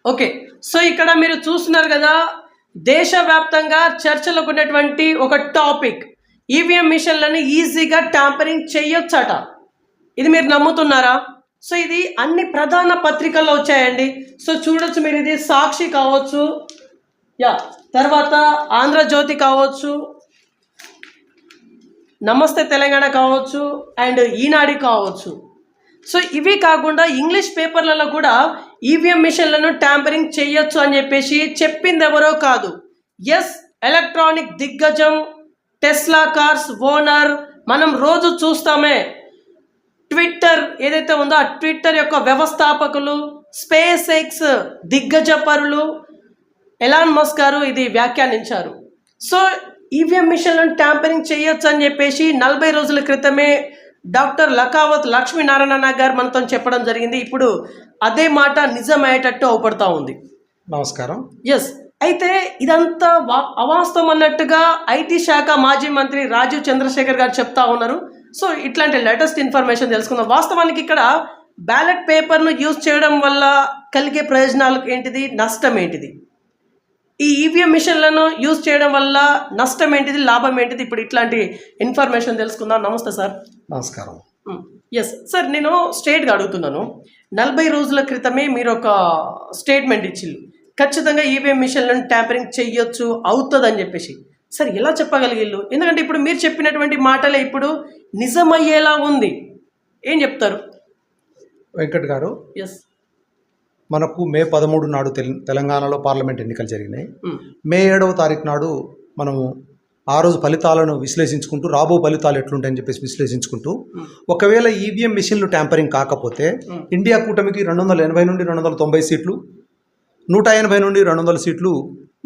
Okay. So, ఇక్కడ మీరు చూస్తున్నారు గదా! దేశవ్యాప్తంగా చర్చలకు ఉన్నటువంటి ఒక టాపిక్. ఈవీఎం మిషన్‌లని ఈజీగా ట్యాంపరింగ్ చేయొచ్చట. ఇది మీరు నమ్ముతున్నారా? సో, ఇది అన్ని ప్రధాన పత్రికల్లో వచ్చాయండి. సో, చూడొచ్చు మీరు ఇది 'సాక్షి' కావచ్చు, తర్వాత 'ఆంధ్రజ్యోతి' కావచ్చు, 'నమస్తే తెలంగాణ' కావచ్చు అండ్ 'ఈనాడు' కావచ్చు. సో, ఇవి కాకుండా ఇంగ్లీష్ పేపర్లలో కూడా ఈవీఎం మిషన్లను ట్యాంపరింగ్ చేయొచ్చు అని చెప్పేసి చెప్పిందెవరో కాదు. ఎలక్ట్రానిక్ దిగ్గజం టెస్లా కార్స్ ఓనర్, మనం రోజు చూస్తామే ట్విట్టర్ ఏదైతే ఉందో ఆ ట్విట్టర్ యొక్క వ్యవస్థాపకులు, స్పేస్ ఎక్స్ దిగ్గజ పరులు ఎలాన్ మస్క్ గారు ఇది వ్యాఖ్యానించారు. సో, ఈవీఎం మిషన్లను ట్యాంపరింగ్ చేయొచ్చు అని చెప్పేసి 40 రోజుల క్రితమే డాక్టర్ లకావత్ లక్ష్మీనారాయణ గారు మనతో చెప్పడం జరిగింది. ఇప్పుడు అదే మాట నిజమయ్యేటట్టు అవుపడతా ఉంది. నమస్కారం. అయితే ఇదంతా అవాస్తవం అన్నట్టుగా ఐటీ శాఖ మాజీ మంత్రి రాజీవ్ చంద్రశేఖర్ గారు చెప్తా ఉన్నారు. సో, ఇట్లాంటి లేటెస్ట్ ఇన్ఫర్మేషన్ తెలుసుకుందాం. వాస్తవానికి ఇక్కడ బ్యాలెట్ పేపర్ను యూజ్ చేయడం వల్ల కలిగే ప్రయోజనాలు ఏంటిది, నష్టం ఏంటిది, ఈ ఈవీఎం మిషన్లను యూజ్ చేయడం వల్ల నష్టం ఏంటిది, లాభం ఏంటిది, ఇప్పుడు ఇట్లాంటి ఇన్ఫర్మేషన్ తెలుసుకుందాం. నమస్తే సార్. నమస్కారం. సార్, నేను స్ట్రేట్గా అడుగుతున్నాను. 40 రోజుల క్రితమే మీరు ఒక స్టేట్మెంట్ ఇచ్చిళ్ళు, ఖచ్చితంగా ఈవీఎం మిషన్లను ట్యాంపరింగ్ చెయ్యొచ్చు, అవుతుంది అని చెప్పేసి. సార్, ఎలా చెప్పగలిగిళ్ళు? ఎందుకంటే ఇప్పుడు మీరు చెప్పినటువంటి మాటలే ఇప్పుడు నిజమయ్యేలా ఉంది. ఏం చెప్తారు? వెంకట్ గారు, మనకు మే 13 నాడు తెలంగాణలో పార్లమెంట్ ఎన్నికలు జరిగినాయి. మే 7వ తారీఖు నాడు మనము ఆ రోజు ఫలితాలను విశ్లేషించుకుంటూ రాబో ఫలితాలు ఎట్లుంటాయని చెప్పేసి విశ్లేషించుకుంటూ, ఒకవేళ ఈవీఎం మిషన్లు ట్యాంపరింగ్ కాకపోతే ఇండియా కూటమికి 280 నుండి 290 సీట్లు, 180 నుండి 200 సీట్లు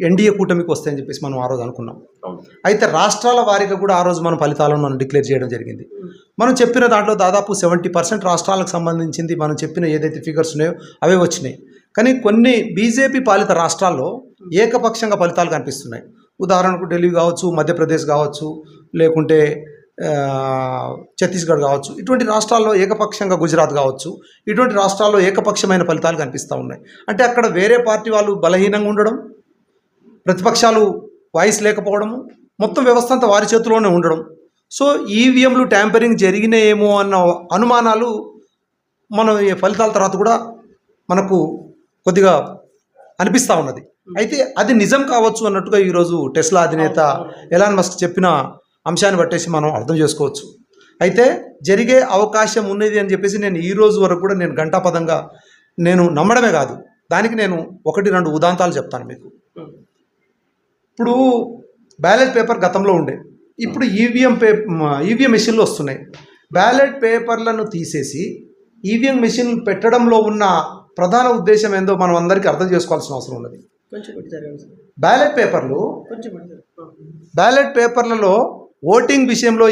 ఎన్డీఏ కూటమికి వస్తాయని చెప్పేసి మనం ఆ రోజు అనుకున్నాం. అయితే రాష్ట్రాల వారీగా కూడా ఆ రోజు మనం ఫలితాలను మనం డిక్లేర్ చేయడం జరిగింది. మనం చెప్పిన దాంట్లో దాదాపు 70% రాష్ట్రాలకు సంబంధించింది మనం చెప్పిన ఏదైతే ఫిగర్స్ ఉన్నాయో అవే వచ్చినాయి. కానీ కొన్ని బీజేపీ పాలిత రాష్ట్రాల్లో ఏకపక్షంగా ఫలితాలు కనిపిస్తున్నాయి. ఉదాహరణకు ఢిల్లీ కావచ్చు, మధ్యప్రదేశ్ కావచ్చు, లేకుంటే ఛత్తీస్గఢ్ కావచ్చు, ఇటువంటి రాష్ట్రాల్లో ఏకపక్షంగా, గుజరాత్ కావచ్చు, ఇటువంటి రాష్ట్రాల్లో ఏకపక్షమైన ఫలితాలు కనిపిస్తూ ఉన్నాయి. అంటే అక్కడ వేరే పార్టీ వాళ్ళు బలహీనంగా ఉండడం, ప్రతిపక్షాలు వాయిస్ లేకపోవడము, మొత్తం వ్యవస్థ అంతా వారి చేతిలోనే ఉండడం. సో, ఈవీఎంలు ట్యాంపరింగ్ జరిగినాయేమో అన్న అనుమానాలు మనం ఈ ఫలితాల తర్వాత కూడా మనకు కొద్దిగా అనిపిస్తూ ఉన్నది. అయితే అది నిజం కావచ్చు అన్నట్టుగా ఈరోజు టెస్లా అధినేత ఎలాన్ మస్క్ చెప్పిన అంశాన్ని బట్టేసి మనం అర్థం చేసుకోవచ్చు. అయితే జరిగే అవకాశం ఉన్నది అని చెప్పేసి నేను ఈ రోజు వరకు కూడా నేను ఘంటాపదంగా నేను నమ్మడమే కాదు, దానికి నేను 1-2 ఉదాంతాలు చెప్తాను మీకు. ఇప్పుడు బ్యాలెట్ పేపర్ గతంలో ఉండే, ఇప్పుడు ఈవీఎం మిషన్లు వస్తున్నాయి. బ్యాలెట్ పేపర్లను తీసేసి ఈవీఎం మిషన్లు పెట్టడంలో ఉన్న ప్రధాన ఉద్దేశం ఏందో మనం అందరికీ అర్థం చేసుకోవాల్సిన అవసరం ఉన్నది. బ్యాలెట్ పేపర్లలో ఓటింగ్ విషయంలో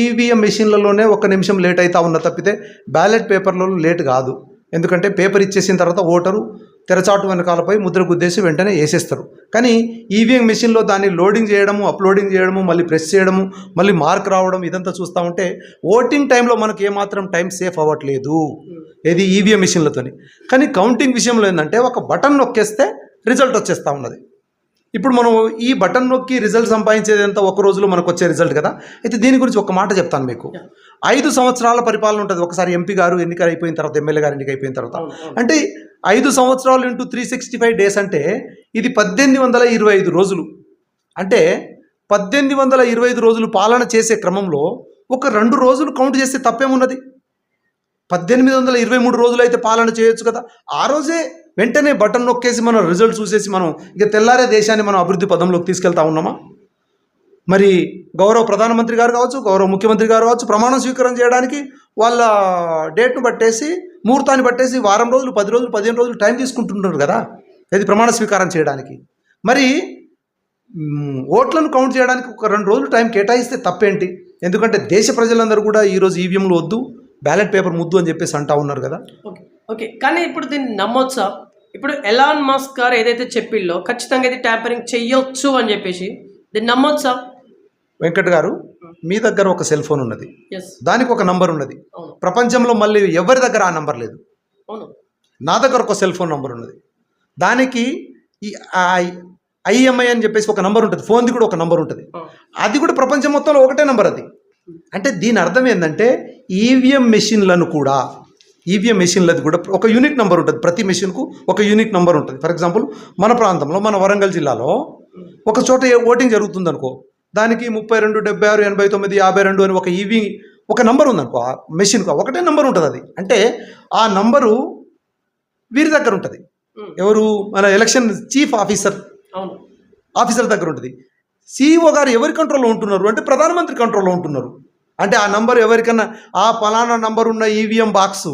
ఈవీఎం మిషన్లలోనే 1 నిమిషం లేట్ అవుతా ఉన్న తప్పితే బ్యాలెట్ పేపర్లలో లేట్ కాదు. ఎందుకంటే పేపర్ ఇచ్చేసిన తర్వాత ఓటరు తెరచాటు వెనకాలపై ముద్ర గుద్దేసి వెంటనే వేసేస్తారు. కానీ ఈవీఎం మిషన్లో దాన్ని లోడింగ్ చేయడము, అప్లోడింగ్ చేయడము, మళ్ళీ ప్రెస్ చేయడము, మళ్ళీ మార్క్ రావడం, ఇదంతా చూస్తూ ఉంటే ఓటింగ్ టైంలో మనకు ఏమాత్రం టైం సేఫ్ అవ్వట్లేదు ఏది ఈవీఎం మిషన్లతోని. కానీ కౌంటింగ్ విషయంలో ఏంటంటే ఒక బటన్ నొక్కేస్తే రిజల్ట్ వచ్చేస్తూ ఉన్నది. ఇప్పుడు మనం ఈ బటన్ నొక్కి రిజల్ట్ సంపాదించేది ఎంత, ఒక రోజులో మనకు వచ్చే రిజల్ట్ కదా. అయితే దీని గురించి ఒక మాట చెప్తాను మీకు. 5 సంవత్సరాల పరిపాలన ఉంటుంది. ఒకసారి ఎంపీ గారు ఎన్నిక అయిపోయిన తర్వాత, ఎమ్మెల్యే గారు ఎన్నిక అయిపోయిన తర్వాత, అంటే 5 సంవత్సరాలు ఇంటూ 365 డేస్ అంటే ఇది 1825 రోజులు. అంటే 1825 రోజులు పాలన చేసే క్రమంలో ఒక 2 రోజులు కౌంట్ చేస్తే తప్పేమున్నది? 1823 రోజులు అయితే పాలన చేయొచ్చు కదా. ఆ రోజే వెంటనే బటన్ నొక్కేసి మనం రిజల్ట్ చూసేసి మనం ఇక తెల్లారే దేశాన్ని మనం అభివృద్ధి పదంలోకి తీసుకెళ్తా ఉన్నామా? మరి గౌరవ ప్రధానమంత్రి గారు కావచ్చు, గౌరవ ముఖ్యమంత్రి గారు కావచ్చు, ప్రమాణం స్వీకారం చేయడానికి వాళ్ళ డేట్ను బట్టేసి, ముహూర్తాన్ని బట్టేసి వారం రోజులు, 10 రోజులు, 15 రోజులు టైం తీసుకుంటుంటారు కదా ఇది ప్రమాణ స్వీకారం చేయడానికి. మరి ఓట్లను కౌంట్ చేయడానికి ఒక 2 రోజులు టైం కేటాయిస్తే తప్పేంటి? ఎందుకంటే దేశ ప్రజలందరూ కూడా ఈరోజు ఈవీఎంలు వద్దు, బ్యాలెట్ పేపర్ ముద్దు అని చెప్పేసి అంటా ఉన్నారు కదా. ఓకే, కానీ ఇప్పుడు దీన్ని నమ్మొచ్చా? ఇప్పుడు ఎలాన్ మస్క్ గారు ఏదైతే చెప్పిల్లో ఖచ్చితంగా ఇది ట్యాంపరింగ్ చెయ్యొచ్చు అని చెప్పేసి, దీన్ని నమ్మొచ్చా? వెంకట్ గారు, మీ దగ్గర ఒక సెల్ ఫోన్ ఉన్నది, దానికి ఒక నంబర్ ఉన్నది. ప్రపంచంలో మళ్ళీ ఎవరి దగ్గర ఆ నంబర్ లేదు. నా దగ్గర ఒక సెల్ ఫోన్ నంబర్ ఉన్నది. దానికి ఈ ఐఎంఐ అని చెప్పేసి ఒక నంబర్ ఉంటుంది, ఫోన్ది కూడా ఒక నంబర్ ఉంటుంది. అది కూడా ప్రపంచం మొత్తంలో ఒకటే నంబర్ అది. అంటే దీని అర్థం ఏంటంటే ఈవీఎం మెషిన్లను కూడా, ఈవీఎం మెషిన్లది కూడా ఒక యూనిక్ నెంబర్ ఉంటుంది. ప్రతి మెషిన్కు ఒక యూనిక్ నెంబర్ ఉంటుంది. ఫర్ ఎగ్జాంపుల్ మన ప్రాంతంలో, మన వరంగల్ జిల్లాలో ఒక చోట ఓటింగ్ జరుగుతుంది అనుకో, దానికి 32, 76, 89, 52 అని ఒక ఒక నంబర్ ఉందనుకో, ఆ మెషిన్కు ఒకటే నెంబర్ ఉంటుంది. అది అంటే ఆ నంబరు వీరి దగ్గర ఉంటుంది. ఎవరు? మన ఎలక్షన్ చీఫ్ ఆఫీసర్ దగ్గర ఉంటుంది. సిఇఓ గారు ఎవరి కంట్రోల్లో ఉంటున్నారు అంటే ప్రధానమంత్రి కంట్రోల్లో ఉంటున్నారు. అంటే ఆ నంబర్ ఎవరికన్నా, ఆ ఫలానా నంబర్ ఉన్న ఈవీఎం బాక్సు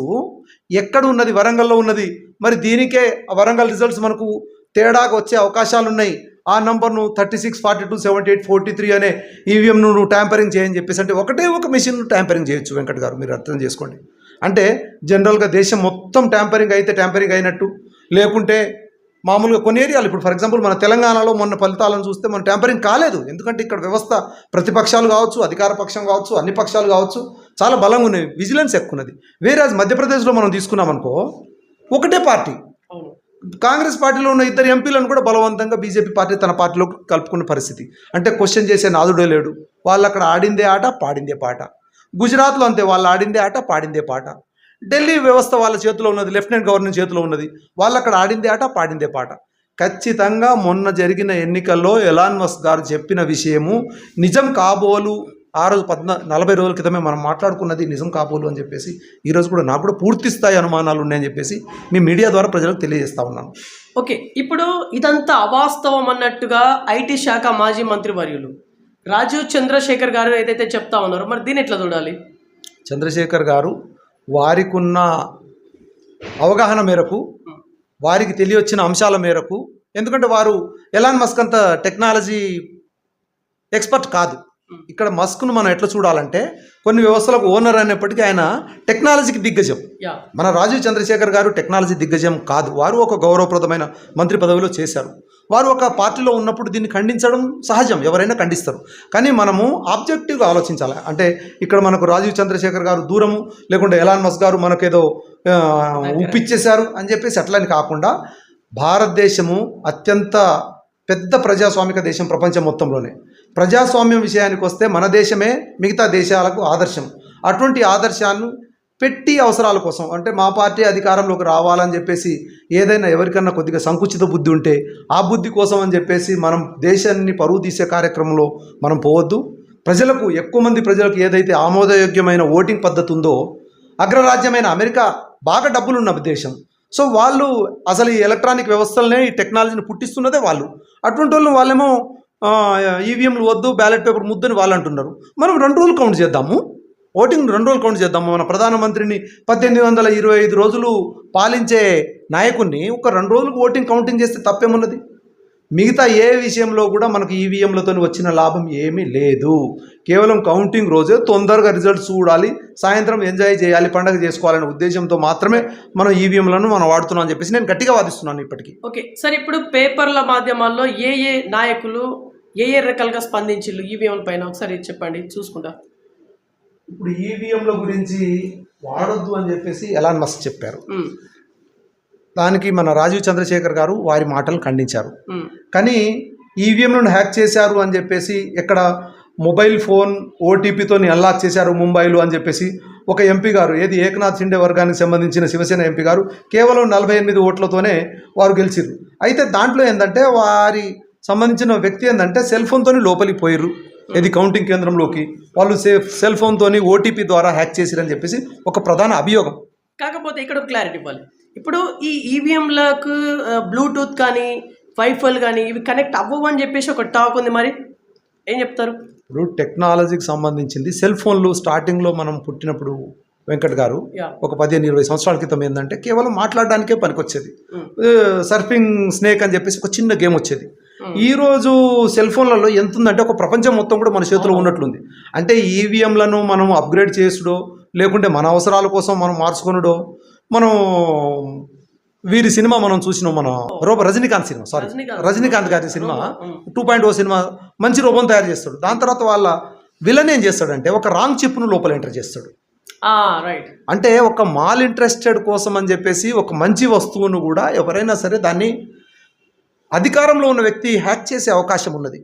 ఎక్కడ ఉన్నది? వరంగల్లో ఉన్నది. మరి దీనికే వరంగల్ రిజల్ట్స్ మనకు తేడాగా వచ్చే అవకాశాలు ఉన్నాయి. ఆ నంబర్ను 36, 42, 78, 43 అనే ఈవీఎంను నువ్వు ట్యాంపరింగ్ చేయని చెప్పేసి, అంటే ఒకటే ఒక మెషిన్ ట్యాంపరింగ్ చేయొచ్చు. వెంకట్ గారు మీరు అర్థం చేసుకోండి. అంటే జనరల్గా దేశం మొత్తం ట్యాంపరింగ్ అయితే ట్యాంపరింగ్ అయినట్టు, లేకుంటే మామూలుగా కొన్ని ఏరియాలు, ఇప్పుడు ఫర్ ఎగ్జాంపుల్ మన తెలంగాణలో మొన్న ఫలితాలను చూస్తే మన ట్యాంపరింగ్ కాలేదు. ఎందుకంటే ఇక్కడ వ్యవస్థ ప్రతిపక్షాలు కావచ్చు, అధికార పక్షం కావచ్చు, అన్ని పక్షాలు కావచ్చు, చాలా బలంగా ఉన్నాయి, విజిలెన్స్ ఎక్కువ ఉన్నది. వేరే మధ్యప్రదేశ్లో మనం తీసుకున్నాం అనుకో, ఒకటే పార్టీ, కాంగ్రెస్ పార్టీలో ఉన్న 2 ఎంపీలను కూడా బలవంతంగా బీజేపీ పార్టీ తన పార్టీలో కలుపుకున్న పరిస్థితి. అంటే క్వశ్చన్ చేసే నాదుడే లేడు. వాళ్ళు అక్కడ ఆడిందే ఆట, పాడిందే పాట. గుజరాత్లో అంతే, వాళ్ళు ఆడిందే ఆట, పాడిందే పాట. ఢిల్లీ వ్యవస్థ వాళ్ళ చేతిలో ఉన్నది, లెఫ్టినెంట్ గవర్నర్ చేతిలో ఉన్నది, వాళ్ళు అక్కడ ఆడిందే ఆట, పాడిందే పాట. ఖచ్చితంగా మొన్న జరిగిన ఎన్నికల్లో ఎలాన్ మస్క్ గారు చెప్పిన విషయము నిజం కాబోలు. ఆ రోజు 40 రోజుల క్రితమే మనం మాట్లాడుకున్నది నిజం కాబోలు అని చెప్పేసి, ఈరోజు కూడా నాకు కూడా పూర్తి స్థాయి అనుమానాలు ఉన్నాయని చెప్పేసి మీ మీడియా ద్వారా ప్రజలకు తెలియజేస్తా ఉన్నాను. ఓకే, ఇప్పుడు ఇదంతా అవాస్తవం అన్నట్టుగా ఐటీ శాఖ మాజీ మంత్రి వర్యులు రాజీవ్ చంద్రశేఖర్ గారు ఏదైతే చెప్తా ఉన్నారో, మరి దీన్ని ఎట్లా చూడాలి? చంద్రశేఖర్ గారు వారికి ఉన్న అవగాహన మేరకు, వారికి తెలియొచ్చిన అంశాల మేరకు, ఎందుకంటే వారు ఎలాన్ మస్క్ అంత టెక్నాలజీ ఎక్స్పర్ట్ కాదు. ఇక్కడ మస్క్ను మనం ఎట్లా చూడాలంటే, కొన్ని వ్యవస్థలకు ఓనర్ అనేప్పటికీ ఆయన టెక్నాలజీకి దిగ్గజం. మన రాజీవ్ చంద్రశేఖర్ గారు టెక్నాలజీ దిగ్గజం కాదు. వారు ఒక గౌరవప్రదమైన మంత్రి పదవిలో చేశారు. వారు ఒక పార్టీలో ఉన్నప్పుడు దీన్ని ఖండించడం సహజం, ఎవరైనా ఖండిస్తారు. కానీ మనము ఆబ్జెక్టివ్గా ఆలోచించాలి. అంటే ఇక్కడ మనకు రాజీవ్ చంద్రశేఖర్ గారు దూరము, లేకుంటే ఎలాన్ మస్క్ గారు మనకేదో ఉప్పిచ్చేశారు అని చెప్పేసి అట్లని కాకుండా, భారతదేశము అత్యంత పెద్ద ప్రజాస్వామిక దేశం ప్రపంచం మొత్తంలోనే. ప్రజాస్వామ్యం విషయానికి వస్తే మన దేశమే మిగతా దేశాలకు ఆదర్శం. అటువంటి ఆదర్శాన్ని పెట్టి అవసరాల కోసం, అంటే మా పార్టీ అధికారంలోకి రావాలని చెప్పేసి ఏదైనా ఎవరికన్నా కొద్దిగా సంకుచిత బుద్ధి ఉంటే ఆ బుద్ధి కోసం అని చెప్పేసి మనం దేశాన్ని పరువు తీసే కార్యక్రమంలో మనం పోవద్దు. ప్రజలకు, ఎక్కువ మంది ప్రజలకు ఏదైతే ఆమోదయోగ్యమైన ఓటింగ్ పద్ధతి ఉందో, అగ్రరాజ్యమైన అమెరికా బాగా డబ్బులున్న దేశం. సో వాళ్ళు అసలు ఈ ఎలక్ట్రానిక్ వ్యవస్థలనే, ఈ టెక్నాలజీని పుట్టిస్తున్నదే వాళ్ళు. అటువంటి వాళ్ళేమో ఈవీఎంలు వద్దు, బ్యాలెట్ పేపర్ ముద్దని వాళ్ళు అంటున్నారు. మనం 2 రోజులు కౌంట్ చేద్దాము, ఓటింగ్ 2 రోజులు కౌంట్ చేద్దాము. మన ప్రధానమంత్రిని 1825 రోజులు పాలించే నాయకుడిని ఒక 2 రోజులకు ఓటింగ్ కౌంటింగ్ చేస్తే తప్పేమున్నది? మిగతా ఏ విషయంలో కూడా మనకు ఈవీఎంలతో వచ్చిన లాభం ఏమీ లేదు. కేవలం కౌంటింగ్ రోజే తొందరగా రిజల్ట్స్ చూడాలి, సాయంత్రం ఎంజాయ్ చేయాలి, పండగ చేసుకోవాలనే ఉద్దేశంతో మాత్రమే మనం ఈవీఎంలను మనం వాడుతున్నాం అని చెప్పేసి నేను గట్టిగా వాదిస్తున్నాను ఇప్పటికీ. ఓకే సార్, ఇప్పుడు పేపర్ల మాధ్యమాల్లో ఏ నాయకులు ఏ రకాలుగా స్పందించిల్లు ఈవీఎంల పైన ఒకసారి చెప్పండి, చూసుకుంటా. ఇప్పుడు ఈవీఎంల గురించి వాడొద్దు అని చెప్పేసి ఎలాన్ మస్క్ చెప్పారు. దానికి మన రాజీవ్ చంద్రశేఖర్ గారు వారి మాటలు ఖండించారు. కానీ ఈవీఎంలను హ్యాక్ చేశారు అని చెప్పేసి, ఎక్కడ మొబైల్ ఫోన్ ఓటీపీతో అన్లాక్ చేశారు ముంబైలో అని చెప్పేసి ఒక ఎంపీ గారు, ఏది ఏకనాథ్ షిండే వర్గానికి సంబంధించిన శివసేన ఎంపీ గారు కేవలం 48 ఓట్లతోనే వారు గెలిచిరు. అయితే దాంట్లో ఏంటంటే వారి సంబంధించిన వ్యక్తి ఏంటంటే సెల్ ఫోన్తో లోపలికి పోయిర్రు, ఇది కౌంటింగ్ కేంద్రంలోకి. వాళ్ళు సెల్ ఫోన్తో ఓటీపీ ద్వారా హ్యాక్ చేసిరని చెప్పేసి ఒక ప్రధాన అభియోగం. కాకపోతే ఇక్కడ క్లారిటీ ఇవ్వాలి. ఇప్పుడు ఈ ఈవీఎంలకు బ్లూటూత్ కానీ వైఫైలు కానీ ఇవి కనెక్ట్ అవ్వవు అని చెప్పేసి ఒక టాక్ ఉంది, మరి ఏం చెప్తారు? ఇప్పుడు టెక్నాలజీకి సంబంధించింది సెల్ ఫోన్లు స్టార్టింగ్లో మనం పుట్టినప్పుడు వెంకట్ గారు ఒక 15-20 సంవత్సరాల క్రితం ఏంటంటే కేవలం మాట్లాడడానికే పనికొచ్చేది. సర్ఫింగ్ స్నేక్ అని చెప్పేసి ఒక చిన్న గేమ్ వచ్చేది. ఈరోజు సెల్ ఫోన్లలో ఎంత ఉందంటే ఒక ప్రపంచం మొత్తం కూడా మన చేతిలో ఉన్నట్లుంది. అంటే ఈవీఎంలను మనం అప్గ్రేడ్ చేసుడో, లేకుంటే మన అవసరాల కోసం మనం మార్చుకొనుడో, మనం వీరి సినిమా మనం చూసినాం, మన రజనీకాంత్ సినిమా, రజనీకాంత్ గారి సినిమా 2.0 సినిమా మంచి రూపం తయారు చేస్తాడు. దాని తర్వాత వాళ్ళ విలన్ ఏం చేస్తాడంటే ఒక రాంగ్ చిప్ను లోపల ఎంటర్ చేస్తాడు. అంటే ఒక మాల్ ఇంట్రెస్టెడ్ కోసం అని చెప్పేసి ఒక మంచి వస్తువును కూడా ఎవరైనా సరే దాన్ని అధికారంలో ఉన్న వ్యక్తి హ్యాక్ చేసే అవకాశం ఉన్నది.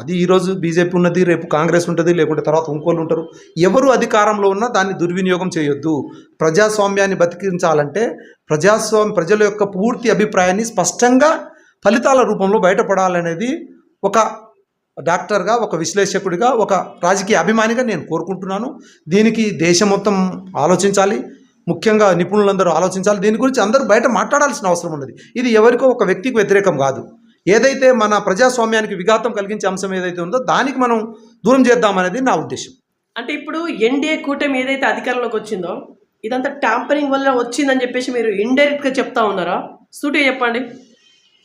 అది ఈరోజు బీజేపీ ఉన్నది, రేపు కాంగ్రెస్ ఉంటుంది, లేకుంటే తర్వాత ఇంకోళ్ళు ఉంటారు. ఎవరు అధికారంలో ఉన్నా దాన్ని దుర్వినియోగం చేయొద్దు. ప్రజాస్వామ్యాన్ని బతికించాలంటే ప్రజల యొక్క పూర్తి అభిప్రాయాన్ని స్పష్టంగా ఫలితాల రూపంలో బయటపడాలనేది ఒక డాక్టర్గా, ఒక విశ్లేషకుడిగా, ఒక రాజకీయ అభిమానిగా నేను కోరుకుంటున్నాను. దీనికి దేశం మొత్తం ఆలోచించాలి, ముఖ్యంగా నిపుణులందరూ ఆలోచించాలి. దీని గురించి అందరూ బయట మాట్లాడాల్సిన అవసరం ఉన్నది. ఇది ఎవరికో ఒక వ్యక్తికి వ్యతిరేకం కాదు. ఏదైతే మన ప్రజాస్వామ్యానికి విఘాతం కలిగించే అంశం ఏదైతే ఉందో దానికి మనం దూరం చేద్దామనేది నా ఉద్దేశం. అంటే ఇప్పుడు ఎన్డీఏ కూటమి ఏదైతే అధికారంలోకి వచ్చిందో ఇదంతా ట్యాంపరింగ్ వల్ల వచ్చిందని చెప్పేసి మీరు ఇండైరెక్ట్గా చెప్తా ఉన్నారా? సూటిగా చెప్పండి.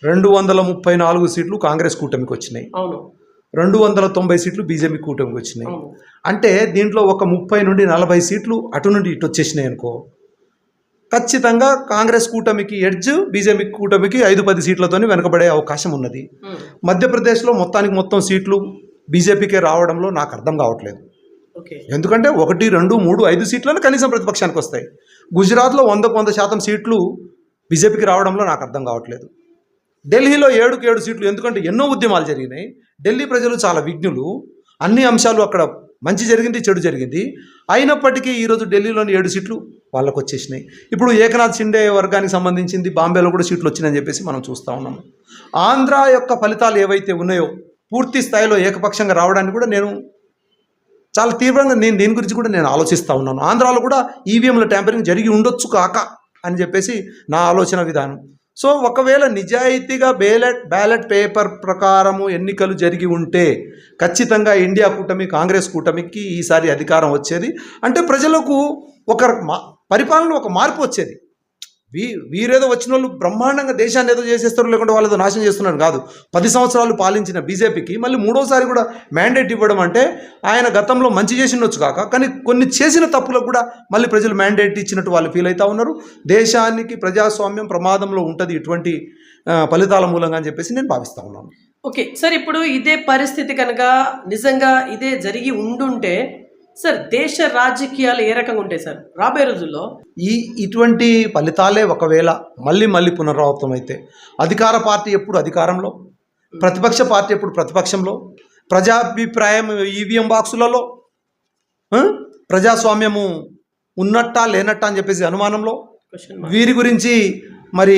234 సీట్లు కాంగ్రెస్ కూటమికి వచ్చినాయి. అవును. 290 సీట్లు బీజేపీ కూటమికి వచ్చినాయి. అవును. అంటే దీంట్లో ఒక 30 నుండి 40 సీట్లు అటు నుండి ఇటు వచ్చేసినాయి అనుకో, ఖచ్చితంగా కాంగ్రెస్ కూటమికి ఎడ్జ్, బీజేపీ కూటమికి 5-10 సీట్లతో వెనకబడే అవకాశం ఉన్నది. మధ్యప్రదేశ్లో మొత్తం సీట్లు బీజేపీకే రావడంలో నాకు అర్థం కావట్లేదు. ఓకే. ఎందుకంటే 1, 2, 3, 5 సీట్లను కనీసం ప్రతిపక్షానికి వస్తాయి. గుజరాత్లో 100% సీట్లు బీజేపీకి రావడంలో నాకు అర్థం కావట్లేదు. ఢిల్లీలో 7 సీట్లు, ఎందుకంటే ఎన్నో ఉద్యమాలు జరిగినాయి. ఢిల్లీ ప్రజలు చాలా విజ్ఞులు, అన్ని అంశాలు అక్కడ మంచి జరిగింది, చెడు జరిగింది. అయినప్పటికీ ఈరోజు ఢిల్లీలోని 7 సీట్లు వాళ్ళకు వచ్చేసినాయి. ఇప్పుడు ఏకనాథ్ షిండే వర్గానికి సంబంధించింది బాంబేలో కూడా సీట్లు వచ్చినాయని చెప్పేసి మనం చూస్తూ ఉన్నాము. ఆంధ్ర యొక్క ఫలితాలు ఏవైతే ఉన్నాయో పూర్తి స్థాయిలో ఏకపక్షంగా రావడానికి కూడా నేను చాలా తీవ్రంగా దీని గురించి కూడా నేను ఆలోచిస్తూ ఉన్నాను. ఆంధ్రాలో కూడా ఈవీఎంల ట్యాంపరింగ్ జరిగి ఉండొచ్చు కాక అని చెప్పేసి నా ఆలోచన విధానం. సో ఒకవేళ నిజాయితీగా బ్యాలెట్ పేపర్ ప్రకారము ఎన్నికలు జరిగి ఉంటే ఖచ్చితంగా ఇండియా కూటమి, కాంగ్రెస్ కూటమికి ఈసారి అధికారం వచ్చేది. అంటే ప్రజలకు పరిపాలనలో ఒక మార్పు వచ్చేది. వీరేదో వచ్చిన వాళ్ళు బ్రహ్మాండంగా దేశాన్ని ఏదో చేసేస్తారు, లేకుంటే వాళ్ళతో నాశనం చేస్తున్నారు కాదు. 10 సంవత్సరాలు పాలించిన బీజేపీకి మళ్ళీ 3వసారి కూడా మ్యాండేట్ ఇవ్వడం అంటే ఆయన గతంలో మంచి చేసినొచ్చు కాక, కానీ కొన్ని చేసిన తప్పులకు కూడా మళ్ళీ ప్రజలు మ్యాండేట్ ఇచ్చినట్టు వాళ్ళు ఫీల్ అవుతూ ఉన్నారు. దేశానికి ప్రజాస్వామ్యం ప్రమాదంలో ఉంటుంది ఇటువంటి ఫలితాల మూలంగా అని చెప్పేసి నేను భావిస్తూ ఉన్నాను. ఓకే సార్, ఇప్పుడు ఇదే పరిస్థితి కనుక నిజంగా ఇదే జరిగి ఉండుంటే సార్ దేశ రాజకీయాలు ఏ రకంగా ఉంటాయి సార్ రాబోయే రోజుల్లో? ఇటువంటి ఫలితాలే ఒకవేళ మళ్ళీ పునరావృతం అయితే, అధికార పార్టీ ఎప్పుడు అధికారంలో, ప్రతిపక్ష పార్టీ ఎప్పుడు ప్రతిపక్షంలో, ప్రజాభిప్రాయం ఈవీఎం బాక్సులలో, ప్రజాస్వామ్యము ఉన్నట్టా లేనట్టా అని చెప్పేసి అనుమానంలో, వీరి గురించి మరి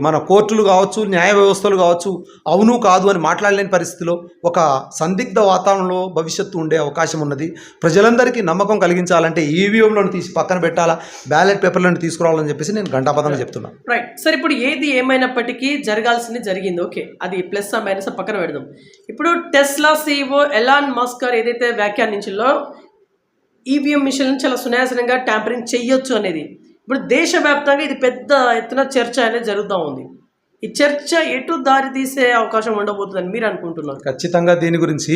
మన కోర్టులు కావచ్చు, న్యాయ వ్యవస్థలు కావచ్చు అవును కాదు అని మాట్లాడలేని పరిస్థితిలో ఒక సందిగ్ధ వాతావరణంలో భవిష్యత్తు ఉండే అవకాశం ఉన్నది. ప్రజలందరికీ నమ్మకం కలిగించాలంటే ఈవీఎంలను తీసి పక్కన పెట్టాలా, బ్యాలెట్ పేపర్లను తీసుకురావాలని చెప్పేసి నేను ఘంటాపథంగా చెప్తున్నాను. రైట్ సార్, ఇప్పుడు ఏది ఏమైనప్పటికీ జరగాల్సింది జరిగింది. ఓకే, అది ప్లస్ మైనస్ పక్కన పెడదాం. ఇప్పుడు టెస్లా CEO ఎలాన్ మస్క్ గారు ఏదైతే వ్యాఖ్యానించిందో ఈవీఎం మిషన్లను చాలా సునాయాసనంగా ట్యాంపరింగ్ చెయ్యొచ్చు అనేది, ఇప్పుడు దేశవ్యాప్తంగా ఇది పెద్ద ఎత్తున చర్చ అనేది జరుగుతూ ఉంది. ఈ చర్చ ఎటు దారి తీసే అవకాశం ఉండబోతుందని మీరు అనుకుంటున్నారు? ఖచ్చితంగా దీని గురించి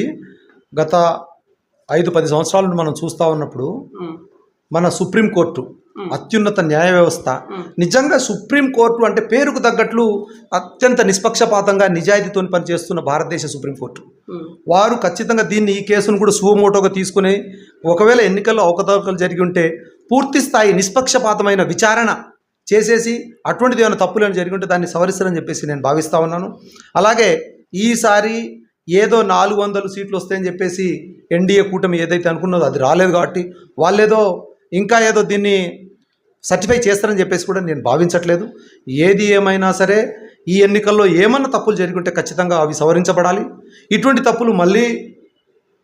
గత 5-10 సంవత్సరాల నుండి మనం చూస్తూ ఉన్నప్పుడు మన సుప్రీంకోర్టు, అత్యున్నత న్యాయ వ్యవస్థ, నిజంగా సుప్రీంకోర్టు అంటే పేరుకు తగ్గట్లు అత్యంత నిష్పక్షపాతంగా నిజాయితీతో పనిచేస్తున్న భారతదేశ సుప్రీంకోర్టు వారు ఖచ్చితంగా ఈ కేసును కూడా సుమోటోగా తీసుకుని ఒకవేళ ఎన్నికల్లో అవకతవకలు జరిగి ఉంటే పూర్తి స్థాయి నిష్పక్షపాతమైన విచారణ చేసేసి అటువంటిది ఏమైనా తప్పులేని జరిగి ఉంటే దాన్ని సవరిస్తారని చెప్పేసి నేను భావిస్తూ ఉన్నాను. అలాగే ఈసారి ఏదో 400 సీట్లు వస్తాయని చెప్పేసి ఎన్డీఏ కూటమి ఏదైతే అనుకున్నదో అది రాలేదు కాబట్టి వాళ్ళేదో ఇంకా ఏదో దీన్ని సర్టిఫై చేస్తారని చెప్పేసి కూడా నేను భావించట్లేదు. ఏది ఏమైనా సరే ఈ ఎన్నికల్లో ఏమన్నా తప్పులు జరిగి ఉంటే ఖచ్చితంగా అవి సవరించబడాలి. ఇటువంటి తప్పులు మళ్ళీ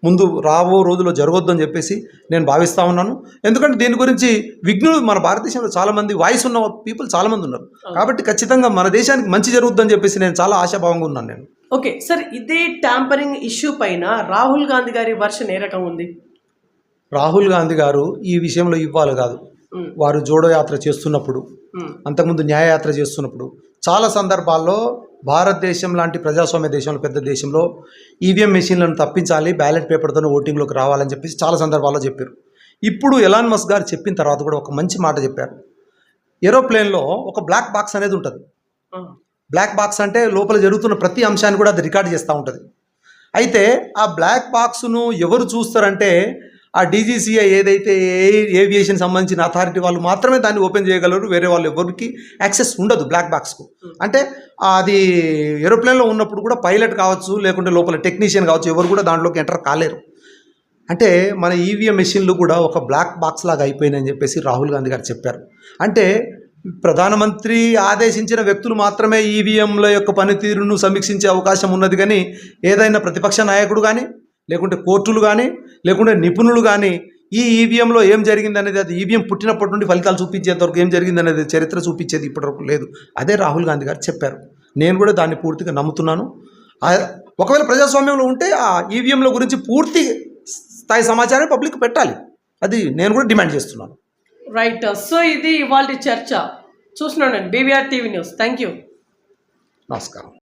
ముందు రాబో రోజుల్లో జరగొద్దని చెప్పేసి నేను భావిస్తూ ఉన్నాను. ఎందుకంటే దీని గురించి విఘ్నులు మన భారతదేశంలో చాలామంది వాయిస్ ఉన్న పీపుల్ చాలామంది ఉన్నారు కాబట్టి ఖచ్చితంగా మన దేశానికి మంచి జరుగుద్దని చెప్పేసి నేను చాలా ఆశాభావంగా ఉన్నాను నేను. ఓకే సార్, ఇదే ట్యాంపరింగ్ ఇష్యూ పైన రాహుల్ గాంధీ గారి వర్షన్ ఏ రకంగా ఉంది? రాహుల్ గాంధీ గారు ఈ విషయంలో ఇవ్వాలి కాదు, వారు జోడో యాత్ర చేస్తున్నప్పుడు, అంతకుముందు న్యాయయాత్ర చేస్తున్నప్పుడు చాలా సందర్భాల్లో భారతదేశం లాంటి ప్రజాస్వామ్య దేశంలో, పెద్ద దేశంలో ఈవీఎం మెషిన్లను తప్పించాలి, బ్యాలెట్ పేపర్తోనే ఓటింగ్లోకి రావాలని చెప్పేసి చాలా సందర్భాల్లో చెప్పారు. ఇప్పుడు ఎలాన్ మస్క్ గారు చెప్పిన తర్వాత కూడా ఒక మంచి మాట చెప్పారు. ఏరోప్లేన్లో ఒక బ్లాక్ బాక్స్ అనేది ఉంటుంది. బ్లాక్ బాక్స్ అంటే లోపల జరుగుతున్న ప్రతి అంశాన్ని కూడా అది రికార్డ్ చేస్తూ ఉంటుంది. అయితే ఆ బ్లాక్ బాక్స్ను ఎవరు చూస్తారంటే ఆ డీజీసీఐ ఏదైతే ఏవియేషన్ సంబంధించిన అథారిటీ వాళ్ళు మాత్రమే దాన్ని ఓపెన్ చేయగలరు, వేరే వాళ్ళు ఎవరికి యాక్సెస్ ఉండదు బ్లాక్ బాక్స్కు. అంటే అది ఏరోప్లేన్లో ఉన్నప్పుడు కూడా పైలట్ కావచ్చు, లేకుంటే లోపల టెక్నీషియన్ కావచ్చు, ఎవరు కూడా దాంట్లోకి ఎంటర్ కాలేరు. అంటే మన ఈవీఎం మెషిన్లు కూడా ఒక బ్లాక్ బాక్స్ లాగా అయిపోయినాయని చెప్పేసి రాహుల్ గాంధీ గారు చెప్పారు. అంటే ప్రధానమంత్రి ఆదేశించిన వ్యక్తులు మాత్రమే ఈవీఎంల యొక్క పనితీరును సమీక్షించే అవకాశం ఉన్నది, కానీ ఏదైనా ప్రతిపక్ష నాయకుడు కానీ, లేకుంటే కోర్టులు కానీ, లేకుంటే నిపుణులు కానీ ఈ ఈవీఎంలో ఏం జరిగింది అనేది, అది ఈవీఎం పుట్టినప్పటి నుండి ఫలితాలు చూపించేంతవరకు ఏం జరిగింది అనేది చరిత్ర చూపించేది ఇప్పటివరకు లేదు. అదే రాహుల్ గాంధీ గారు చెప్పారు. నేను కూడా దాన్ని పూర్తిగా నమ్ముతున్నాను. ఒకవేళ ప్రజాస్వామ్యంలో ఉంటే ఆ ఈవీఎంల గురించి పూర్తి స్థాయి సమాచారం పబ్లిక్ పెట్టాలి. అది నేను కూడా డిమాండ్ చేస్తున్నాను. రైట్. సో ఇది ఇవాళ చర్చ. చూస్తున్నానండి BVR TV news. Thank you. నమస్కారం.